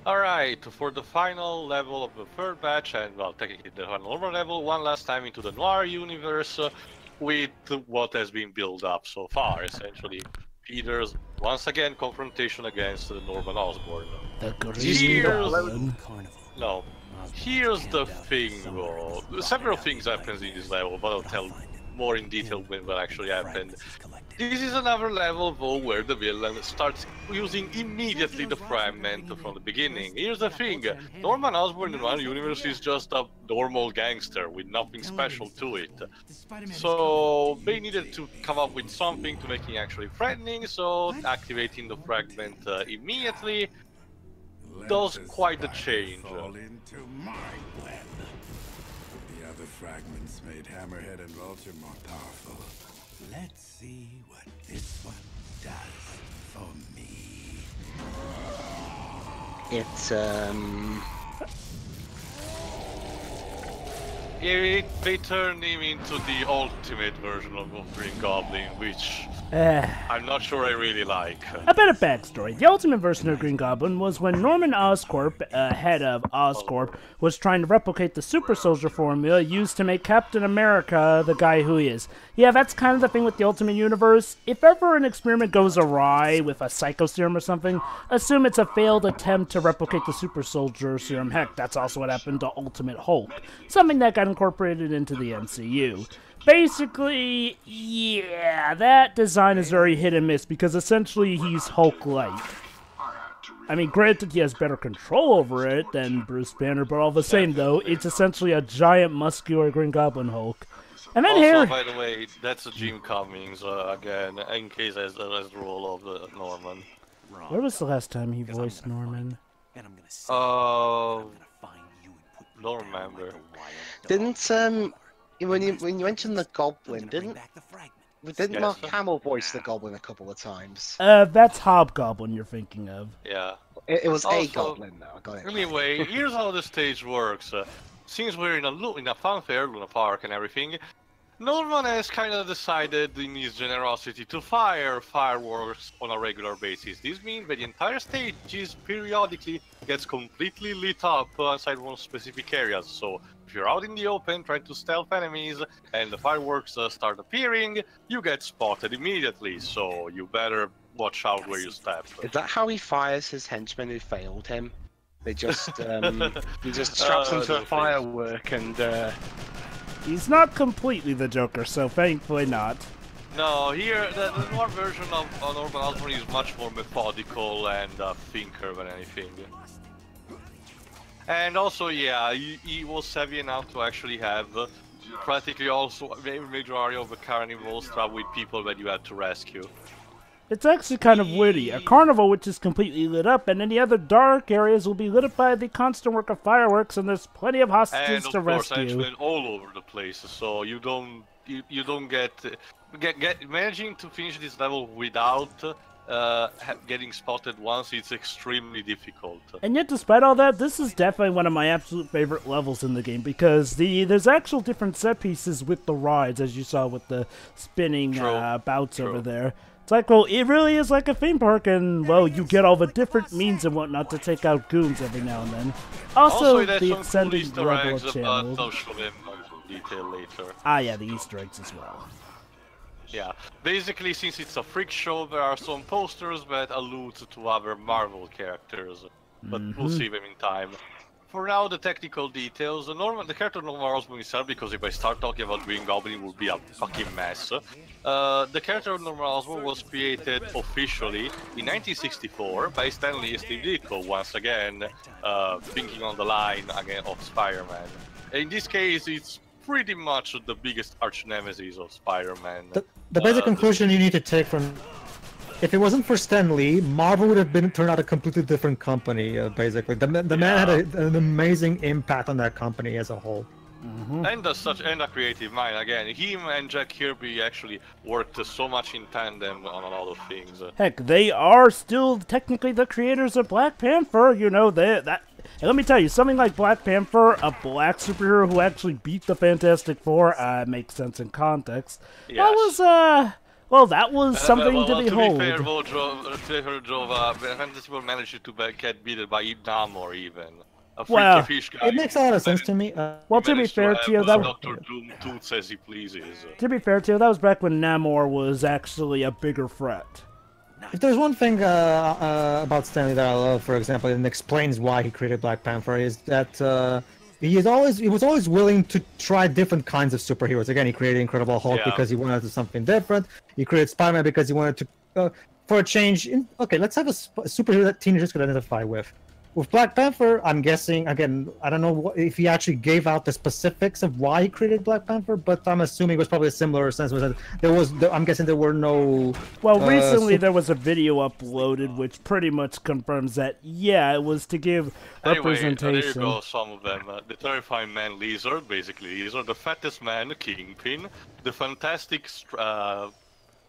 Alright, for the final level of the third batch, and well, technically the normal level, one last time into the Noir universe with what has been built up so far, essentially. Peter's, once again, confrontation against Norman Osborn. The Green Goblin. No. Here's the thing, though. Several things happens in this level, but I'll tell more in detail when what actually happened. This is another level, though, where the villain starts using immediately the fragment from the beginning. Here's the thing, Norman Osborn in one universe is just a normal gangster with nothing special to it. So they needed to come up with something to make him actually threatening, so activating the fragment immediately does quite a change. Fall into my web. The other fragments made Hammerhead and Vulture more powerful. Let's see what this one does for me. It's They turned him into the ultimate version of Green Goblin, which I'm not sure I really like. A bit of backstory. The ultimate version of Green Goblin was when Norman Oscorp, head of Oscorp, was trying to replicate the super soldier formula used to make Captain America the guy who he is. Yeah, that's kind of the thing with the Ultimate Universe. If ever an experiment goes awry with a psycho serum or something, assume it's a failed attempt to replicate the super soldier serum. Heck, that's also what happened to Ultimate Hulk. Something that got incorporated into the MCU. Basically, yeah, that design is very hit and miss because essentially he's Hulk-like. I mean, granted he has better control over it than Bruce Banner, but all the same though, it's essentially a giant muscular Green Goblin Hulk. And then also, here... by the way, that's Jim Cummings, again, in case as the role of Norman. Where was the last time he voiced Norman? Don't remember. didn't when you mentioned the Goblin, didn't Mark Hamill voice the Goblin a couple of times? That's Hobgoblin you're thinking of. Yeah. It was also, a Goblin though. I got it. Anyway, here's how the stage works. Since we're in a fun fair, Luna Park and everything, Norman has kind of decided in his generosity to fire fireworks on a regular basis. This means that the entire stage periodically gets completely lit up inside one specific areas. So if you're out in the open trying to stealth enemies and the fireworks start appearing, you get spotted immediately. So you better watch out where you step. Is that how he fires his henchmen who failed him? They just he just straps them to a firework and. He's not completely the Joker, so thankfully not. No, here, the Noir version of Norman Osborn is much more methodical and thinker than anything. And also, yeah, he was savvy enough to actually have practically also a very major area of the carnival stuff with people that you had to rescue. It's actually kind of witty. A carnival which is completely lit up, and any other dark areas will be lit up by the constant work of fireworks, and there's plenty of hostages to rescue. And of course, henchmen all over the place, so you don't get managing to finish this level without getting spotted once. It's extremely difficult. And yet, despite all that, this is definitely one of my absolute favorite levels in the game because there's actual different set pieces with the rides, as you saw with the spinning bouts over there. It's like, well, it really is like a theme park, and, well, you get all the different means and whatnot to take out goons every now and then. Also the extended level of channel. I'll show them in detail later. Ah, yeah, the Easter eggs as well. Yeah, basically, since it's a freak show, there are some posters that allude to other Marvel characters, but we'll see them in time. For now, the technical details. The character Norman Osborn itself, because if I start talking about Green Goblin, it would be a fucking mess. The character Norman Osborn was created officially in 1964 by Stan Lee and Steve Ditko, once again, thinking on the line again of Spider-Man. In this case, it's pretty much the biggest arch-nemesis of Spider-Man. The basic conclusion you need to take from... If it wasn't for Stan Lee, Marvel would have turned out a completely different company, basically. The man had an amazing impact on that company as a whole. And a creative mind. Again, him and Jack Kirby actually worked so much in tandem on a lot of things. Heck, they are still technically the creators of Black Panther, you know, and let me tell you, something like Black Panther, a black superhero who actually beat the Fantastic Four, makes sense in context. Yes. Well, that was something well, to behold. To be fair, Fantasy World managed to get beaten by Namor even. A freaky fish guy. It makes a lot of sense to me. Well, to be fair, Tio, that was... Dr. Doom toots as he pleases. To be fair, Tio, that was back when Namor was actually a bigger threat. If there's one thing about Stanley that I love, for example, and explains why he created Black Panther, is that he was always willing to try different kinds of superheroes. Again, he created Incredible Hulk because he wanted to do something different. He created Spider-Man because he wanted to, for a change. Okay, let's have a superhero that teenagers could identify with. With Black Panther, I'm guessing, again, I don't know if he actually gave out the specifics of why he created Black Panther, but I'm assuming it was probably a similar sense. I'm guessing there were no... Well, recently there was a video uploaded which pretty much confirms that, yeah, it was to give representation. There you go, some of them. The Terrifying Man Lizard, basically Lizard, the Fattest Man, Kingpin, the Fantastic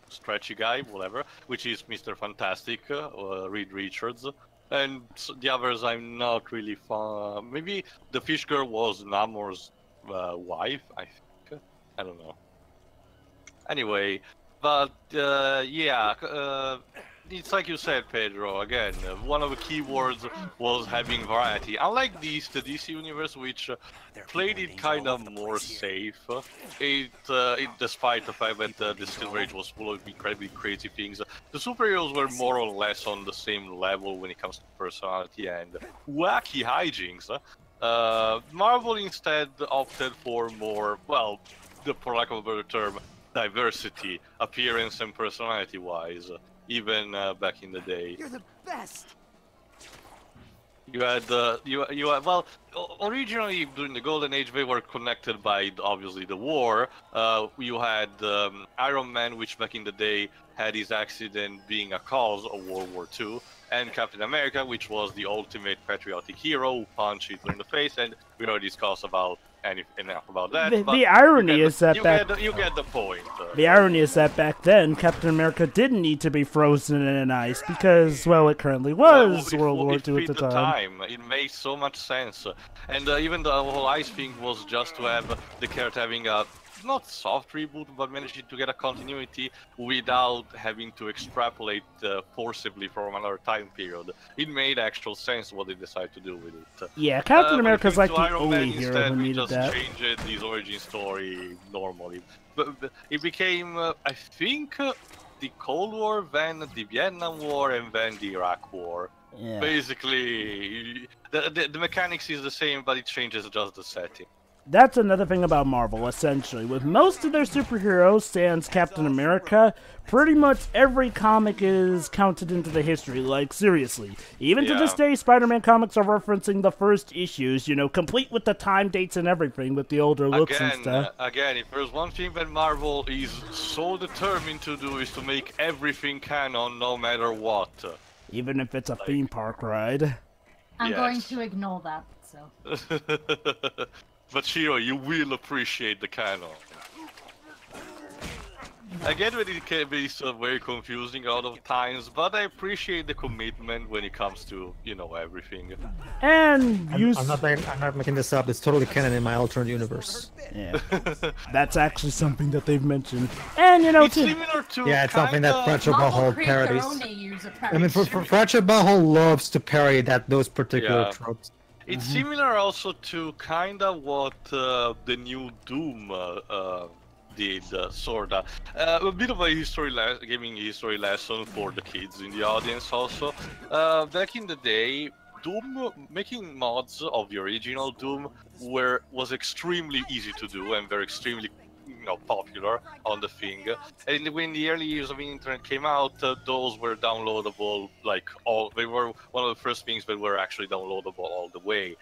Stretchy Guy, whatever, which is Mr. Fantastic, Reed Richards. And the others I'm not really fond. Maybe the fish girl was Namor's wife, I think. I don't know. Anyway, but yeah, it's like you said, Pedro, again, one of the key words was having variety. Unlike the DC universe, which played it kind of more safe, despite the fact that the Silver Age was full of incredibly crazy things, the superheroes were more or less on the same level when it comes to personality and wacky hijinks. Marvel instead opted for more, well, for lack of a better term, diversity, appearance and personality-wise. Even back in the day. You're the best. You had well, originally during the Golden Age they were connected by obviously the war. You had Iron Man, which back in the day had his accident being a cause of World War II, and Captain America, which was the ultimate patriotic hero who punched Hitler in the face, and we already discussed about enough about that. The irony is that you get the point. The irony is that back then, Captain America didn't need to be frozen in ice because, well, it currently was World War II at the time. It made so much sense, and even the whole ice thing was just to have the character having a not soft reboot, but managing to get a continuity without having to extrapolate forcibly from another time period. It made actual sense what they decided to do with it. Yeah, Captain America's like the Iron only Man hero who needed that. We just changed his origin story normally. But it became, I think, the Cold War, then the Vietnam War, and then the Iraq War. Yeah. Basically, the mechanics is the same, but it changes just the setting. That's another thing about Marvel, essentially. With most of their superheroes, sans Captain America, pretty much every comic is counted into the history, like, seriously. Even to this day, Spider-Man comics are referencing the first issues, you know, complete with the time dates and everything, with the older looks and stuff. Again, if there's one thing that Marvel is so determined to do is to make everything canon, no matter what. Even if it's a theme park ride. I'm going to ignore that, so... But Shiro, you will appreciate the canon. I get that it can be very confusing a lot of times, but I appreciate the commitment when it comes to, you know, everything. And I'm not making this up. It's totally canon in my alternate universe. Yeah, that's actually something that they've mentioned. And you know, it's similar to it's something that Fracture Butthole parodies. I mean, Fracture Butthole loves to parody those particular tropes. It's similar also to kind of what the new Doom did, sorta. A bit of a gaming history lesson for the kids in the audience also. Back in the day, Doom, making mods of the original Doom was extremely easy to do and very extremely popular on the thing. And when the early years of the internet came out, those were downloadable, like they were one of the first things that were actually downloadable all the way.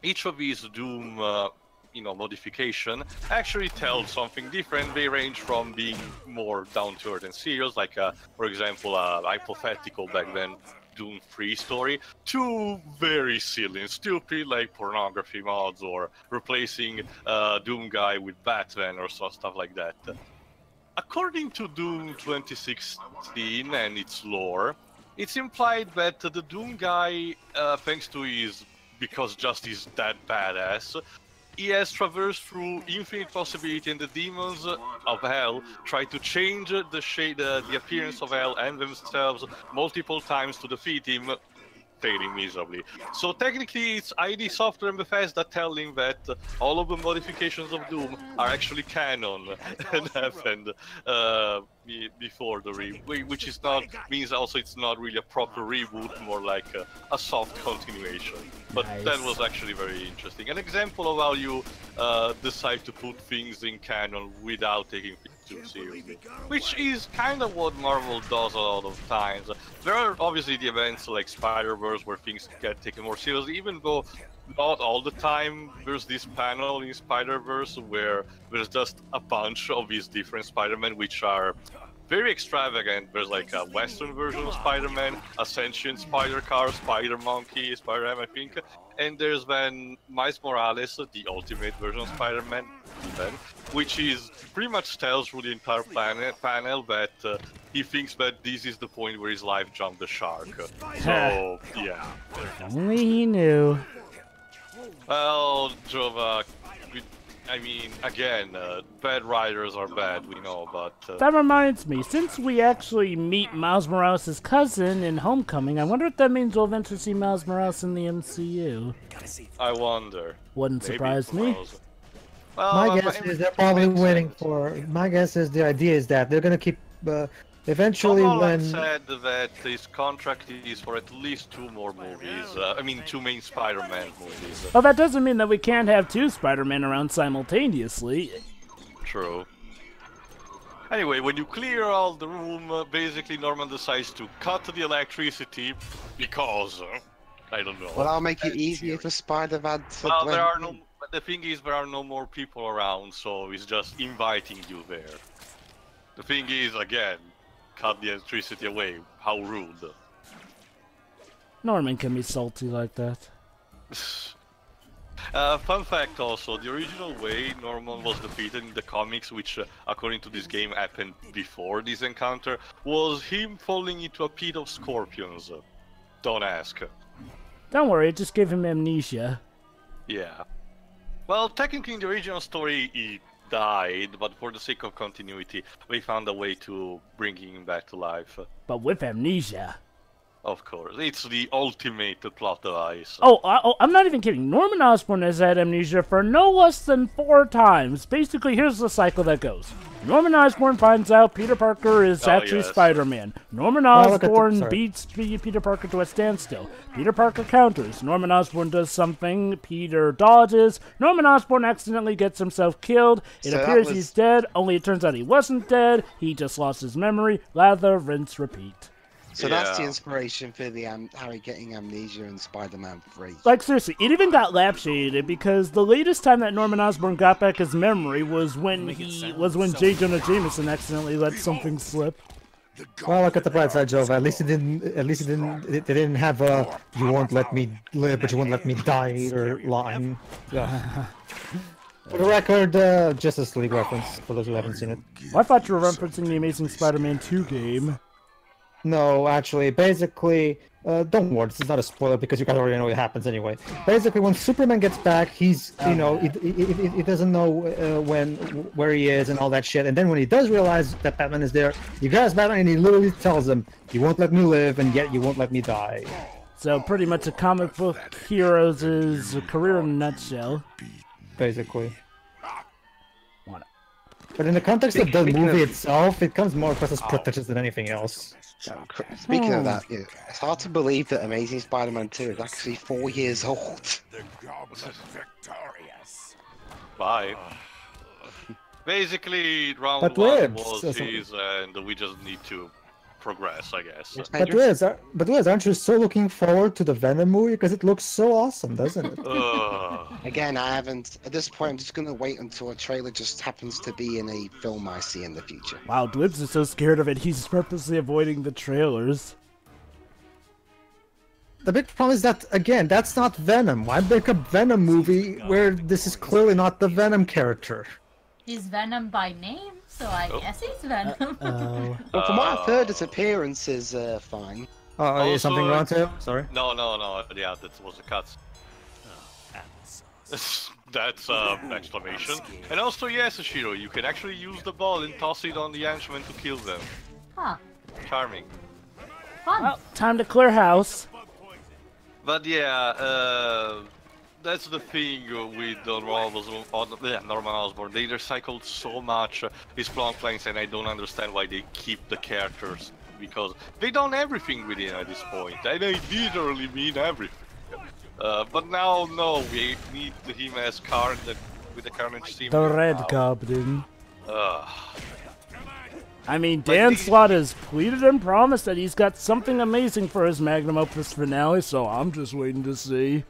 Each of these Doom modification actually tells something different. They range from being more down to earth and serious, like for example hypothetical back then Doom 3 story, to very silly and stupid, like pornography mods or replacing Doom guy with Batman or stuff like that. According to Doom 2016 and its lore, it's implied that the Doom guy, thanks to because just he's that badass, he has traversed through infinite possibility, and the demons of hell try to change the shade, the appearance of hell and themselves multiple times to defeat him, failing miserably. So technically it's ID Software and Bethesda telling that all of the modifications of Doom are actually canon and happened before the reboot, which is not, means also it's not really a proper reboot, more like a soft continuation. But nice. That was actually very interesting. An example of how you decide to put things in canon without taking things too seriously. Which is kind of what Marvel does a lot of times. There are obviously the events like Spider-Verse where things get taken more seriously, even though not all the time. There's this panel in Spider-Verse where there's just a bunch of these different Spider-Men which are very extravagant. There's like a Western version of Spider-Man, a sentient Spider-Car, Spider-Monkey, Spider-Man, I think. And there's then Miles Morales, the ultimate version of Spider-Man, which is pretty much tells through the entire panel that he thinks that this is the point where his life jumped the shark. So, yeah. Only he knew. Well, Jova, I mean, again, bad writers are bad, we know, but... That reminds me, since we actually meet Miles Morales' cousin in Homecoming, I wonder if that means we'll eventually see Miles Morales in the MCU. I wonder. Wouldn't Maybe surprise me. Well, My guess is they're probably waiting for. My guess is the idea is that they're gonna keep. Eventually, Someone when said that his contract is for at least 2 more movies. I mean, 2 main Spider-Man movies. Well, that doesn't mean that we can't have 2 Spider-Men around simultaneously. True. Anyway, when you clear all the room, basically Norman decides to cut the electricity because I don't know. Well, I'll make it easier for Spider-Man to Well, blend there are in. no. The thing is, there are no more people around, so he's just inviting you there. The thing is, again, cut the electricity away. How rude. Norman can be salty like that. Fun fact also, the original way Norman was defeated in the comics, which according to this game happened before this encounter, was him falling into a pit of scorpions. Don't ask. Don't worry, it just gave him amnesia. Yeah. Well, technically in the original story he died, but for the sake of continuity, we found a way to bring him back to life. But with amnesia. Of course, it's the ultimate plot device. Oh, I'm not even kidding. Norman Osborn has had amnesia for no less than 4 times. Basically, here's the cycle that goes. Norman Osborn finds out Peter Parker is actually yes. Spider-Man. Norman look at the- Osborn sorry. beats Peter Parker to a standstill. Peter Parker counters. Norman Osborn does something. Peter dodges. Norman Osborn accidentally gets himself killed. It So that appears was- he's dead, only it turns out he wasn't dead. He just lost his memory. Lather, rinse, repeat. So that's the Yeah. inspiration for the Harry getting amnesia in Spider-Man 3. Like, seriously, it even got lap-shaded because the latest time that Norman Osborn got back his memory was when J. Jonah Jameson accidentally let something slip. well, look at the bright side, Jove. At least it didn't. They didn't have a "you won't let me live, but you won't let me die" or line. Yeah. For the record, Justice League reference for those who haven't seen it. Well, I thought you were referencing the Amazing Spider-Man 2 game. No, actually, basically, don't worry, this is not a spoiler because you guys already know what happens anyway. Basically, when Superman gets back, he's, you know, he doesn't know where he is and all that shit. And then when he does realize that Batman is there, he grabs Batman and he literally tells him, "You won't let me live, and yet you won't let me die." So pretty much a comic book hero's career in a nutshell. Basically. Wanna- But in the context of the Speaking movie of- itself, it comes more across as pretentious than anything else. Speaking of that, yeah, it's hard to believe that Amazing Spider-Man 2 is actually 4 years old. The goblin victorious. Bye. Basically, round But 1 Liz, was so- his, and we just need to progress, I guess. But Liz, aren't you so looking forward to the Venom movie? Because it looks so awesome, doesn't it? Again, I haven't. At this point, I'm just gonna wait until a trailer just happens to be in a film I see in the future. Wow, Dwibs is so scared of it, he's purposely avoiding the trailers. The big problem is that, again, that's not Venom. Why make a Venom movie where this is clearly not the Venom character? He's Venom by name, so I guess he's Venom. Oh. Well, from what I've heard, his appearance is fine. Oh, is something Also, wrong too? Sorry. No, yeah, that was a cut. That's exclamation. And also, yes, Shiro, you can actually use the ball and toss it on the henchmen to kill them. Huh. Charming. Fun. Well, time to clear house. But yeah, that's the thing with Norman Osborn. They recycled so much his plot lines, and I don't understand why they keep the characters, because they done everything with him at this point, and they literally mean everything. But now, no, we need him as Carnage with the Carnage team. The Red Goblin. Uh, I mean, Dan Slott has pleaded and promised that he's got something amazing for his magnum opus finale, so I'm just waiting to see.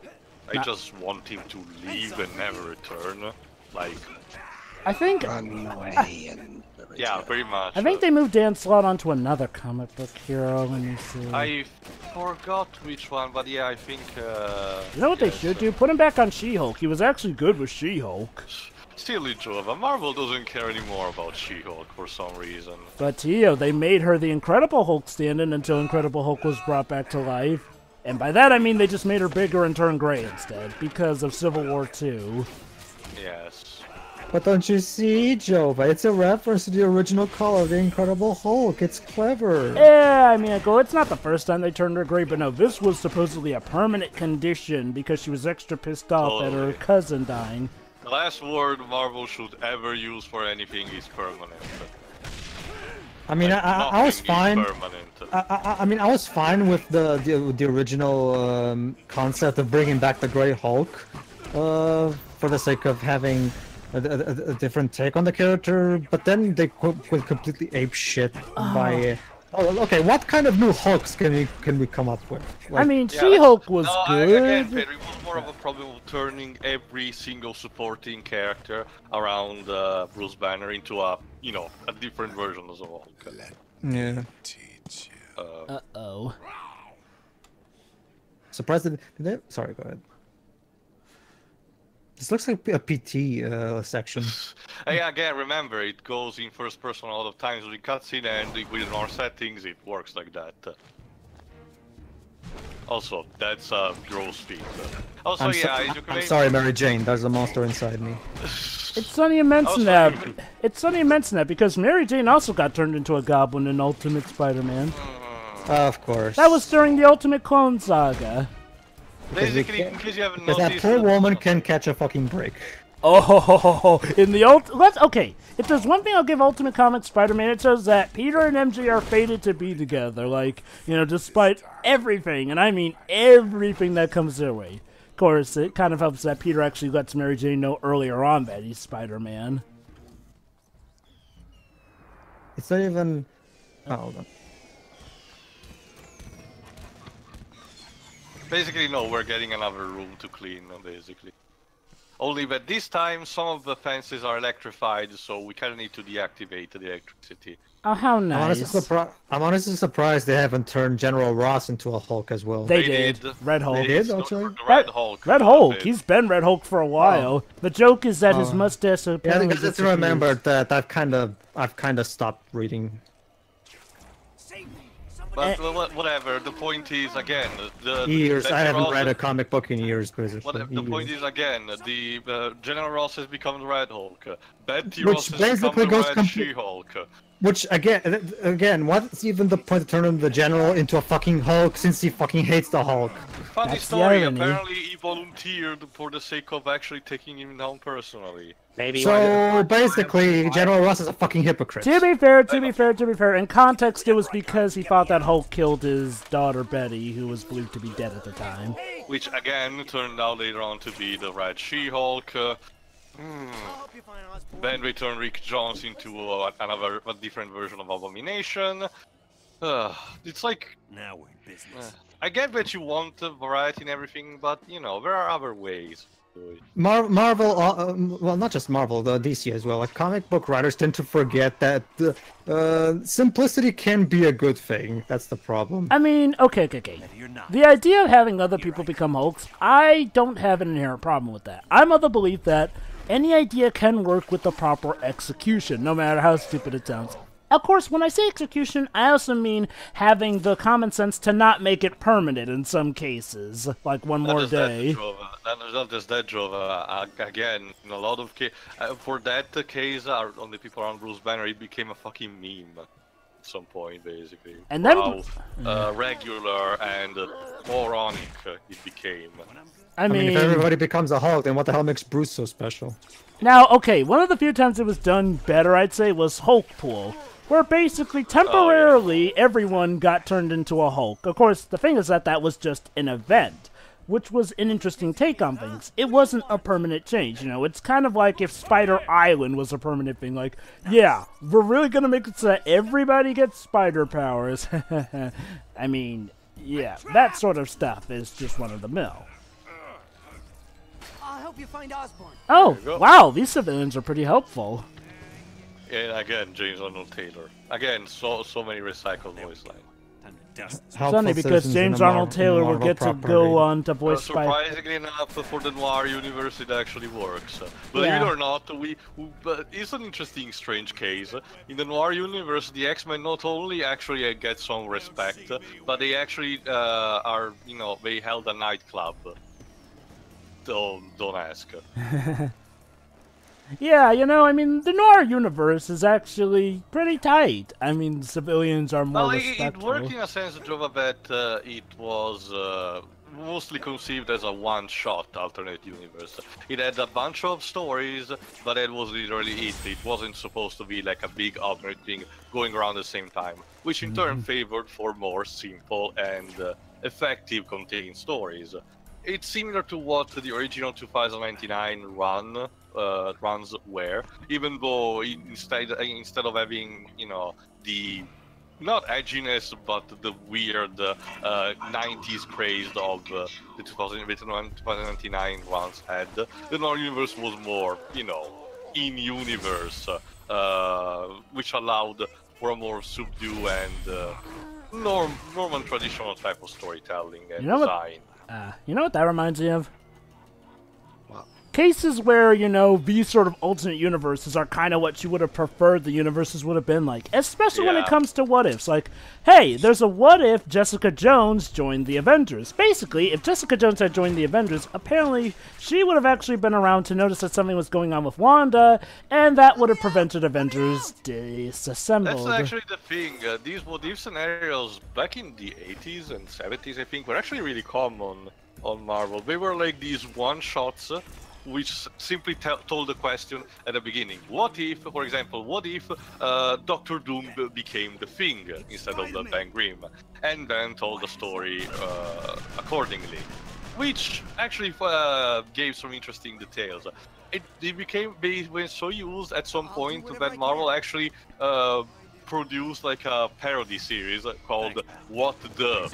I just want him to leave and never return. Like, I think... Run away and... yeah, pretty much. I think they moved Dan Slott onto another comic book hero. Let me see. I forgot which one, but yeah, I think... you know what they should do? Put him back on She-Hulk. He was actually good with She-Hulk. Silly Jova, Marvel doesn't care anymore about She-Hulk for some reason. But Tio, they made her the Incredible Hulk stand-in until Incredible Hulk was brought back to life. And by that I mean they just made her bigger and turned gray instead, because of Civil War II. Yes. But don't you see, Jova? It's a reference to the original color of the Incredible Hulk. It's clever. Yeah, I mean, I go, it's not the first time they turned her gray, but no, this was supposedly a permanent condition because she was extra pissed off at her cousin dying. The last word Marvel should ever use for anything is permanent. I mean, Like, I was nothing is fine. permanent. I mean, I was fine with the original concept of bringing back the Grey Hulk, for the sake of having a different take on the character. But then they went completely ape shit by. Oh, okay, what kind of new Hulks can we come up with? I mean, Yeah, She-Hulk was no, good. Again, Pedro, it was more of a problem of turning every single supporting character around Bruce Banner into a different version of the Hulk. Yeah. Teach you. Uh-oh. Surprised did they? Sorry, go ahead. This looks like a PT section. Hey, again, remember, it goes in first person a lot of times with cutscene, and with our settings, it works like that. Also, that's gross speed. Also, I'm sorry, Mary Jane. There's a monster inside me. It's Sonny and Mensenab. It's Sonny and Mensenab because Mary Jane also got turned into a goblin in Ultimate Spider-Man. Of course. That was during the Ultimate Clone Saga. Basically, in case you haven't Because noticed... that poor woman can catch a fucking break. Oh, in the okay. If there's one thing I'll give Ultimate Comics Spider-Man, it shows that Peter and MJ are fated to be together. Like, despite everything, and I mean everything that comes their way. Of course, it kind of helps that Peter actually lets Mary Jane know earlier on that he's Spider-Man. It's not even. Oh, hold on. Basically, no, we're getting another room to clean, basically. Only that this time, some of the fences are electrified, so we kind of need to deactivate the electricity. Oh, how nice. I'm honestly surprised they haven't turned General Ross into a Hulk as well. They did. Red Hulk. They did, actually? The Red Hulk. Red Hulk. He's been Red Hulk for a while. The joke is that his mustache Yeah, I apparently think let's remember that I've kind of stopped reading. But whatever, the point is, again, Years. I haven't read a comic book in years, basically. The point is, again, the General Ross has become the Red Hulk. Betty Which Ross has basically become goes the Red She-Hulk. Which again, what's even the point of turning the General into a fucking Hulk since he fucking hates the Hulk? Funny That's the story, irony. apparently he volunteered for the sake of actually taking him down personally. Maybe. So basically, General Ross is a fucking hypocrite. To be fair, in context, it was because he thought that Hulk killed his daughter Betty, who was believed to be dead at the time. Which again turned out later on to be the Red She-Hulk. Then we turned Rick Jones into a different version of Abomination. It's like... Now we're in business. I get that you want variety and everything, but there are other ways. Marvel, well, not just Marvel, the DC as well. Like comic book writers tend to forget that simplicity can be a good thing. That's the problem. I mean, okay. The idea of having other people become Hulks, I don't have an inherent problem with that. I'm of the belief that any idea can work with the proper execution, no matter how stupid it sounds. Of course, when I say execution, I also mean having the common sense to not make it permanent in some cases, like one more day. not just that, Jova. Again, in a lot of for that case, only people around Bruce Banner, it became a fucking meme at some point, basically. And then regular and moronic it became. I mean, if everybody becomes a Hulk, then what the hell makes Bruce so special? Now, okay, one of the few times it was done better, I'd say, was Hulk Pool, where basically temporarily everyone got turned into a Hulk. Of course, the thing is that was just an event, which was an interesting take on things. It wasn't a permanent change, you know. It's kind of like if Spider Island was a permanent thing. Like, yeah, we're really gonna make it so that everybody gets spider powers. I mean, yeah, that sort of stuff is just one of the mill. I'll help you find Osborn. Oh, wow, these civilians are pretty helpful. And again, James Arnold Taylor. Again, so many recycled voice lines. Funny because James Arnold Taylor will get to go on to voice surprisingly enough, for the Noir universe, it actually works. Believe it or not, it's an interesting, strange case. In the Noir universe, the X-Men not only actually get some respect, but they actually are, you know, they held a nightclub. Don't ask. Yeah, you know, I mean, the Noir universe is actually pretty tight. I mean, civilians are more respectful. It worked in a sense, Jova, that it was mostly conceived as a one-shot alternate universe. It had a bunch of stories, but that was literally it. It wasn't supposed to be like a big alternate thing going around the same time, which in turn favored for more simple and effective contained stories. It's similar to what the original 2099 runs were, even though instead of having, you know, the not edginess but the weird 90s craze of the 2099 runs had, the Noir universe was more, you know, in universe, which allowed for a more subdued and normal traditional type of storytelling and design. You know what that reminds me of? Cases where, you know, these sort of alternate universes are kind of what you would have preferred the universes would have been like. Especially when it comes to what-ifs. Like, hey, there's a what-if Jessica Jones joined the Avengers. Basically, if Jessica Jones had joined the Avengers, apparently she would have actually been around to notice that something was going on with Wanda, and that would have prevented Avengers disassembled. That's actually the thing. These what-if scenarios back in the 80s and 70s, I think, were actually really common on Marvel. They were like these one-shots which simply told the question at the beginning. What if, for example, what if Doctor Doom became the Thing instead of the Ben Grimm? And then told the story accordingly. Which actually gave some interesting details. They were so used at some point that Marvel actually produced like a parody series called What the...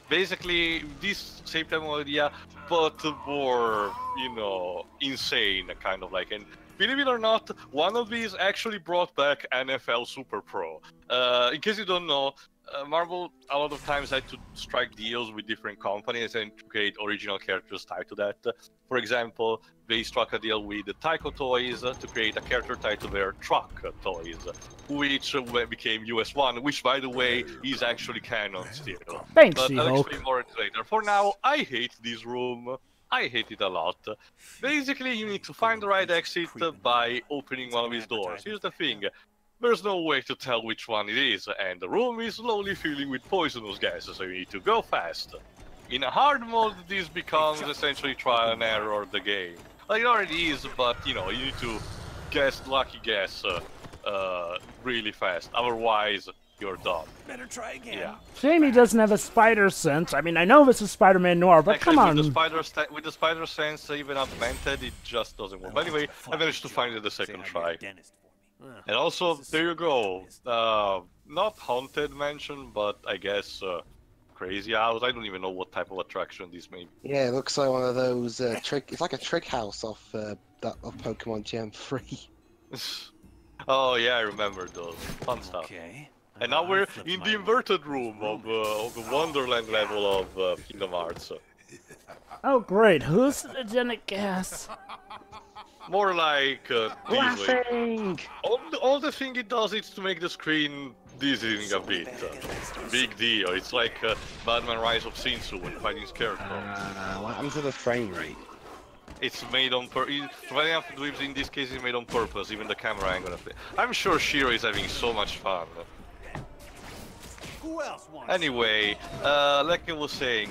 Basically, this same type of idea, but more, you know, insane, kind of like. And believe it or not, one of these actually brought back NFL Super Pro. In case you don't know, Marvel a lot of times had to strike deals with different companies and to create original characters tied to that. For example, they struck a deal with the Tyco Toys to create a character tied to their truck toys, which became US1, which, by the way, is actually canon still. Thanks, but I'll explain more later. For now, I hate this room. I hate it a lot. Basically, you need to find the right exit by opening one of these doors. Here's the thing. There's no way to tell which one it is, and the room is slowly filling with poisonous gases, so you need to go fast. In a hard mode, this becomes essentially trial and error of the game. Like, it already is, but, you know, you need to lucky guess really fast, otherwise you're done. Better try again. Yeah. Shame he doesn't have a spider sense. I mean, I know this is Spider-Man Noir, but actually, come on. With the spider sense, even augmented, it just doesn't work. But anyway, I managed to find it the second try. And also, there you go. Not Haunted Mansion, but I guess Crazy House. I don't even know what type of attraction this may be. Yeah, it looks like one of those trick. It's like a trick house off of Pokemon Gen 3. Oh yeah, I remember those. Fun stuff. Okay. And now we're in the inverted room of the Wonderland level of Kingdom Hearts. Oh great, hallucinogenic gas. More like Laughing! all the thing it does is to make the screen this isn't a bit. Big deal. It's like Batman Rise of Shinsu when fighting Scarecrow. What happened to the frame rate? It's made on purpose. In this case, it's made on purpose. Even the camera angle of it. I'm sure Shiro is having so much fun. Who else wants? Anyway, like I was saying,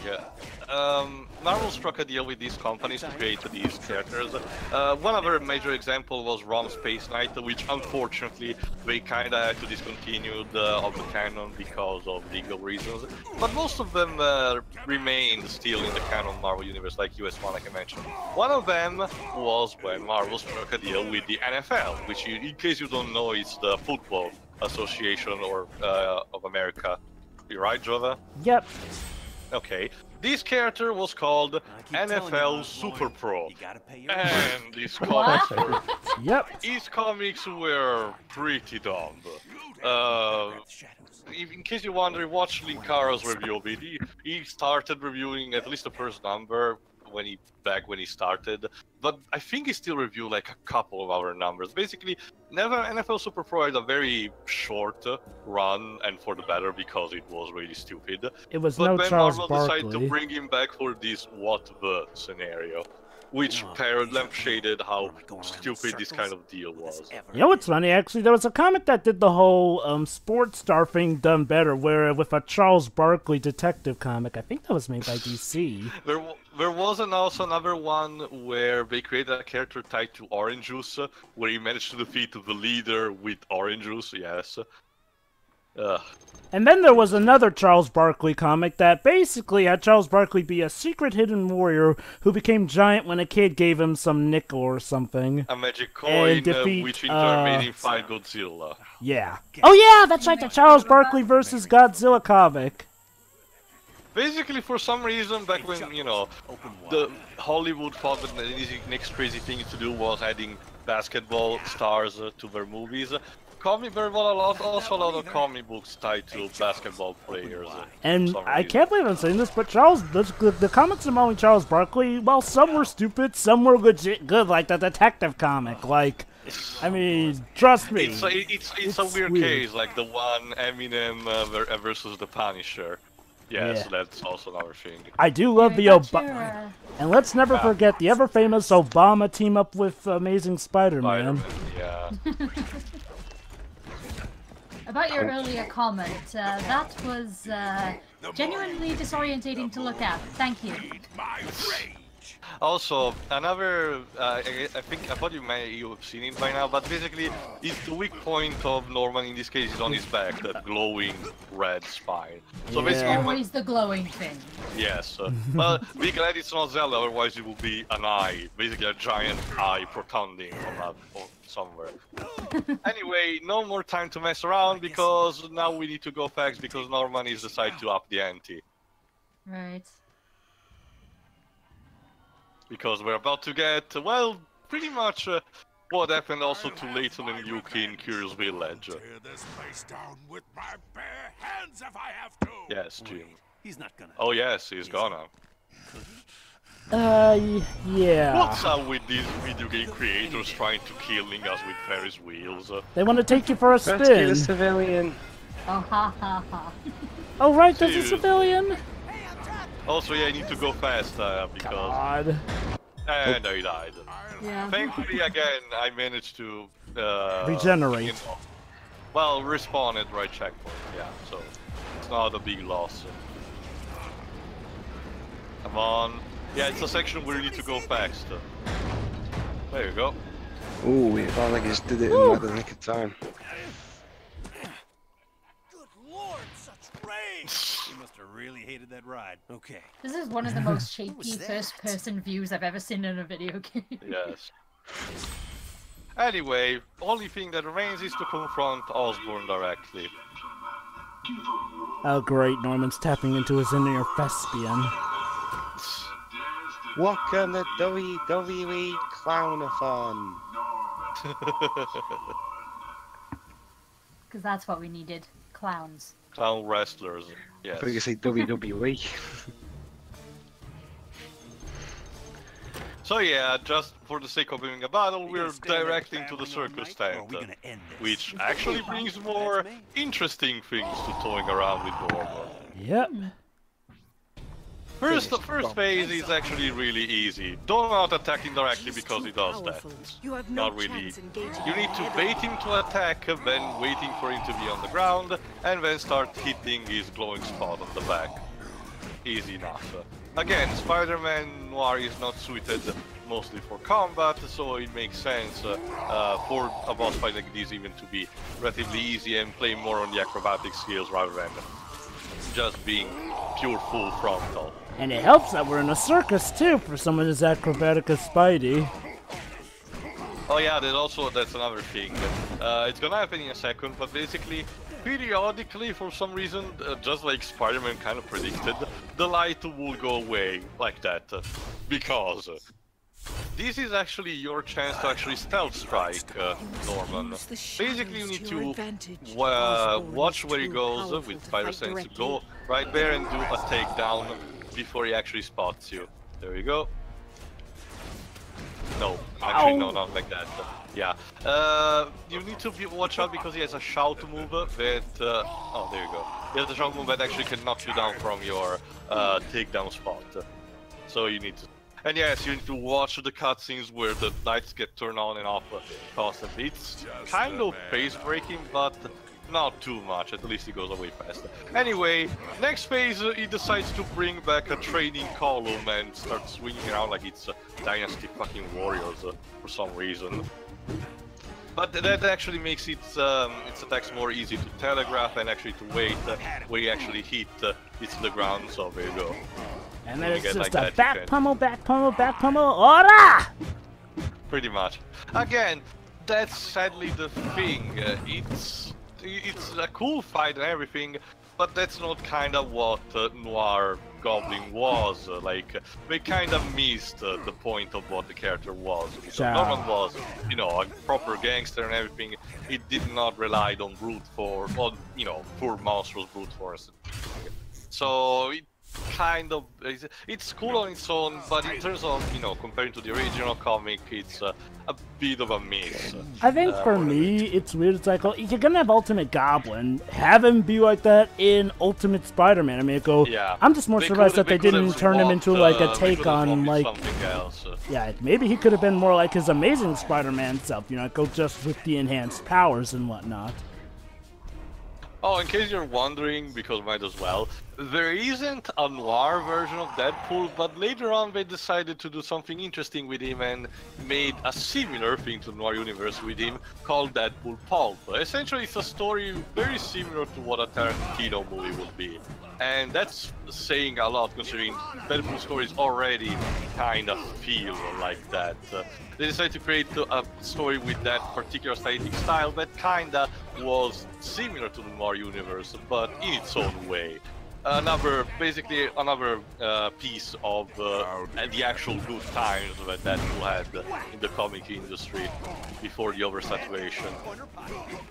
Marvel struck a deal with these companies to create these characters. One other major example was Rom Space Knight, which unfortunately they kinda had to discontinue of the canon because of legal reasons. But most of them remained still in the canon Marvel universe, like US1, like I mentioned. One of them was when Marvel struck a deal with the NFL, which, in case you don't know, is the Football Association of America. You right, Jova? Yep. Okay. This character was called NFL Super Pro, and these comics were, these comics were pretty dumb. In case you wonder, watch Linkaro's review of it. He started reviewing at least the first number back when he started, but I think he still reviewed like a couple of our numbers. Basically, NFL Super Pro had a very short run, and for the better because it was really stupid. It was but no then Charles Marvel Barkley. decided to bring him back for this what the scenario, which lampshaded how stupid this kind of deal was. You know what's funny? Actually, there was a comic that did the whole sports star thing done better, where with a Charles Barkley detective comic. I think that was made by DC. There was also another one where they created a character tied to orange juice, where he managed to defeat the leader with orange juice. Yes. And then there was another Charles Barkley comic that basically had Charles Barkley be a secret hidden warrior who became giant when a kid gave him some nickel or something. A magic coin, defeat, which in turn made him fight Godzilla. Yeah. Oh yeah, that's right, the Charles Barkley versus Godzilla comic. Basically, for some reason, back when, you know, the Hollywood thought that the next crazy thing to do was adding basketball stars to their movies, there were also a lot of comic books tied to basketball players. And I can't believe I'm saying this, but the comics involving Charles Barkley, well, some were stupid, some were good, like the detective comic. Like, I mean, trust me. It's a weird case, like the one Eminem versus the Punisher. Yes, that's also another thing. I do love the Obama. And let's never forget the ever-famous Obama team up with Amazing Spider-Man. Yeah. About your earlier comment, that was genuinely disorientating to look at. Thank you. Also, another, I thought you have seen it by now, but basically, the weak point of Norman in this case is on his back, that glowing red spine. So basically, always the glowing thing. Yes, but be glad it's not Zelda, otherwise it would be an eye, basically a giant eye protruding from somewhere. Anyway, no more time to mess around, because now we need to go fast, because Norman is decided to up the ante. Right. Because we're about to get, well, pretty much what happened also to Layton and Yuki in Curious Village. Tear this place down with my bare hands if I have to. Yes, Jim. He's not gonna. Oh yes, he's gonna. Yeah. What's up with these video game creators trying to killing us with Ferris wheels? They want to take you for a spin. Rescue the civilian. Oh, ha ha ha. Oh right, there's a civilian. Also, yeah, I need to go fast because... God. And I died. Yeah. Thankfully, again, I managed to... regenerate. You know, well, respawn at right checkpoint, yeah, so it's not a big loss. Come on. Yeah, it's a section where you need to go fast. There you go. Ooh, it felt like he just did it in the nick of time. Good lord, such rage! You must have really hated that ride. Okay. This is one of the most shaky first-person views I've ever seen in a video game. Yes. Anyway, only thing that remains is to confront Osborn directly. Oh great, Norman's tapping into his inner thespian. Welcome to WWE Clownathon. Because that's what we needed. Clowns. Clown wrestlers, yes. I thought you say WWE. So yeah, just for the sake of having a battle, we're directing to the circus tent, which actually brings more interesting things to toying around with Norman. Yep. The first phase is actually really easy. Do not attack him directly because he does that. Not really. You need to bait him to attack, then waiting for him to be on the ground, and then start hitting his glowing spot on the back. Easy enough. Again, Spider-Man Noir is not suited mostly for combat, so it makes sense for a boss fight like this even to be relatively easy and play more on the acrobatic skills rather than just being pure full frontal. And it helps that we're in a circus too for someone as acrobatic as Spidey. Oh yeah, that's another thing. It's gonna happen in a second, but basically, periodically, for some reason, just like Spider-Man kind of predicted, the light will go away like that. Because this is actually your chance to actually stealth strike Norman. Basically, you need to watch where he goes with Spider Sense, go right there and do a takedown before he actually spots you. There you go. No, actually no, not like that. Yeah, you need to watch out because he has a shout move that, oh there you go. He has a shout move that actually can knock you down from your takedown spot. So you need to, and yes, you need to watch the cutscenes where the lights get turned on and off constantly. It's kind of pace breaking, but not too much, at least he goes away fast. Anyway, next phase, he decides to bring back a training column and start swinging around like it's Dynasty fucking Warriors for some reason. But that actually makes its attacks more easy to telegraph and actually to wait where he actually hits the ground, so there you go. And then it's just like a back pummel, back pummel, back pummel, ora! Pretty much. Again, that's sadly the thing, it's a cool fight and everything, but that's not kind of what Noir Goblin was. Like, they kind of missed the point of what the character was. Norman was, you know, a proper gangster and everything. He did not rely on brute force, on, you know, poor monstrous brute force. So it kind of, it's cool on its own, but in terms of, you know, comparing to the original comic, it's a bit of a miss. I think for me, it's weird. It's like, well, you're gonna have Ultimate Goblin, have him be like that in Ultimate Spider-Man. I mean, I'm just more surprised that they didn't turn him into like a take on like something else. Yeah, maybe he could have been more like his Amazing Spider-Man self. You know, go just with the enhanced powers and whatnot. Oh, in case you're wondering, because might as well, there isn't a Noir version of Deadpool, but later on they decided to do something interesting with him and made a similar thing to Noir Universe with him called Deadpool Pulp. Essentially, it's a story very similar to what a Tarantino movie would be. And that's saying a lot, considering Deadpool stories already kind of feel like that. They decided to create a story with that particular stylistic style that kind of was similar to the Noir Universe, but in its own way. Basically another piece of the actual good times that Deadpool had in the comic industry before the oversaturation.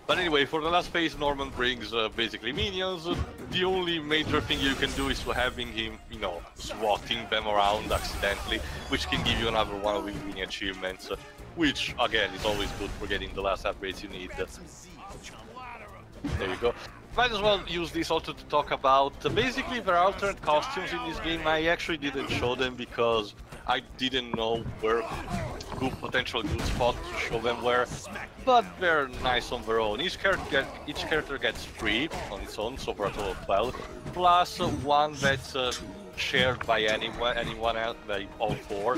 But anyway, for the last phase, Norman brings basically minions. The only major thing you can do is to having him, you know, swatting them around accidentally, which can give you another one of the mini achievements, which again is always good for getting the last upgrades you need. There you go. Might as well use this also to talk about, basically there are alternate costumes in this game. I actually didn't show them because I didn't know where potential good spots to show them were, but they're nice on their own. Each character gets 3 on its own, so for a total of 12, plus one that's shared by anyone else, by all 4,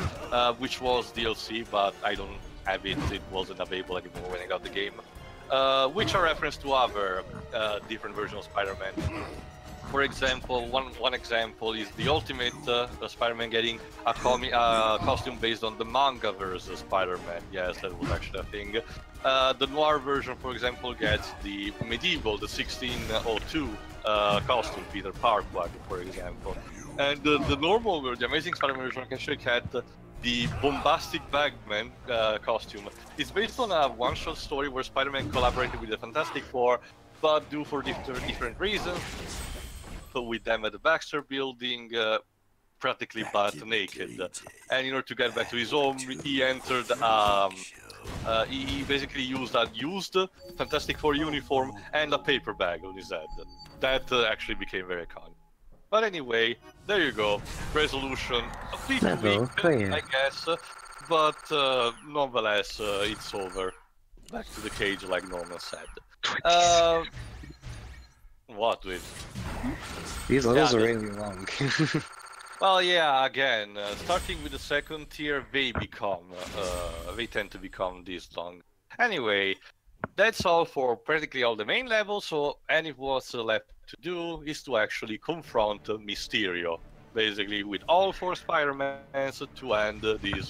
which was DLC, but I don't have it, it wasn't available anymore when I got the game. Which are reference to other different versions of Spider-Man. For example, one example is the Ultimate Spider-Man getting a costume based on the manga versus Spider-Man. Yes, that was actually a thing. The Noir version, for example, gets the medieval, the 1602 costume, Peter Parker, for example. And the normal version, the Amazing Spider-Man version, actually had the bombastic bagman costume. It's based on a one-shot story where Spider-Man collaborated with the Fantastic Four, but for different reasons. So with them at the Baxter building, practically butt naked. And in order to get back to his home, he entered. He basically used a used Fantastic Four uniform and a paper bag on his head. That actually became very iconic. But anyway, there you go. Resolution a bit weak, I guess, but nonetheless, it's over. Back to the cage, like Norman said. What with? These levels are really long. Well, yeah. Again, starting with the second tier, they tend to become this long. Anyway, that's all for practically all the main levels. So, what's left to do is to actually confront Mysterio, basically with all 4 Spider-Mans to end this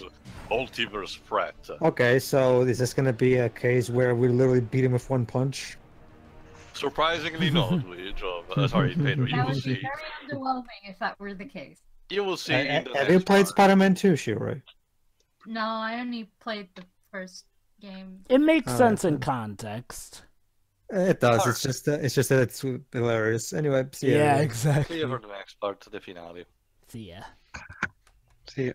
multiverse threat. Okay, so is this gonna be a case where we literally beat him with 1 punch? Surprisingly not, sorry, Pedro, you That will would be see. very underwhelming if that were the case. You will see in the Have you next played part. Spider-Man 2, Shiro? No, I only played the first game. It makes sense in context. It does. It's just that it's hilarious. Anyway, see ya. Yeah, everyone. exactly. See you for the next part, the finale. See ya. See ya.